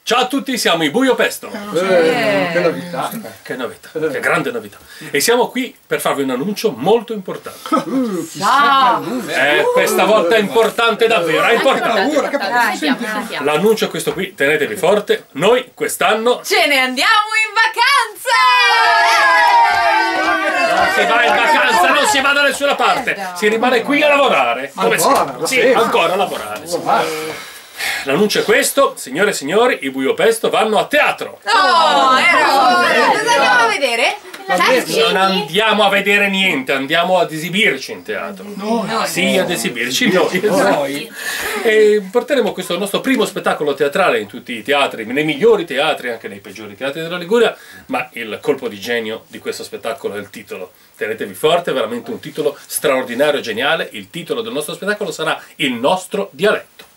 Ciao a tutti, siamo i Buio Pesto. Che novità. Che novità, che grande novità. E siamo qui per farvi un annuncio molto importante. Questa volta è importante davvero, è importante. L'annuncio è questo qui, tenetevi forte. Noi quest'anno ce ne andiamo in vacanza! non si va in vacanza, non si va da nessuna parte. Si rimane qui a lavorare. Ancora? Sì, ancora a lavorare. Sì. L'annuncio è questo, signore e signori, i Buio Pesto vanno a teatro. Cosa andiamo a vedere? Non andiamo a vedere niente, andiamo ad esibirci in teatro. Sì, ad esibirci noi. E porteremo questo nostro primo spettacolo teatrale in tutti i teatri, nei migliori teatri, anche nei peggiori teatri della Liguria, ma il colpo di genio di questo spettacolo è il titolo. Tenetevi forte, è veramente un titolo straordinario e geniale. Il titolo del nostro spettacolo sarà Il nostro dialetto.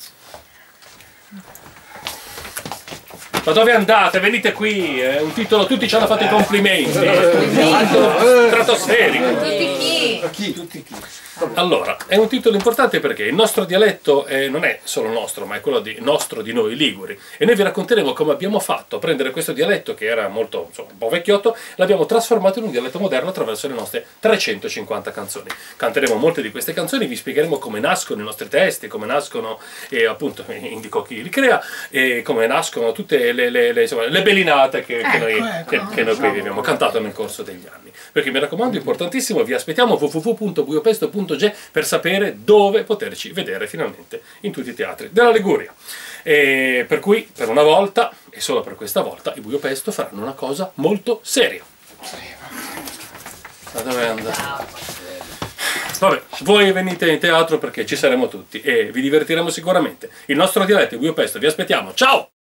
Ma dove andate? Venite qui, è un titolo, tutti ci hanno fatto i complimenti. Un titolo stratosferico. Tutti chi? Allora, è un titolo importante perché il nostro dialetto non è solo nostro, ma è quello di noi liguri. E noi vi racconteremo come abbiamo fatto a prendere questo dialetto, che era molto, insomma, un po' vecchiotto, l'abbiamo trasformato in un dialetto moderno attraverso le nostre 350 canzoni. Canteremo molte di queste canzoni, vi spiegheremo come nascono i nostri testi, come nascono, appunto, indico chi li crea, e come nascono tutte le bellinate che noi abbiamo cantato nel corso degli anni. Perché mi raccomando, importantissimo, vi aspettiamo www.buiopesto.ge per sapere dove poterci vedere finalmente in tutti i teatri della Liguria. E per cui, per una volta, e solo per questa volta, i Buio Pesto faranno una cosa molto seria. Ma dove andare? Vabbè, voi venite in teatro perché ci saremo tutti e vi divertiremo sicuramente. Il nostro dialetto, i Buio Pesto, vi aspettiamo. Ciao!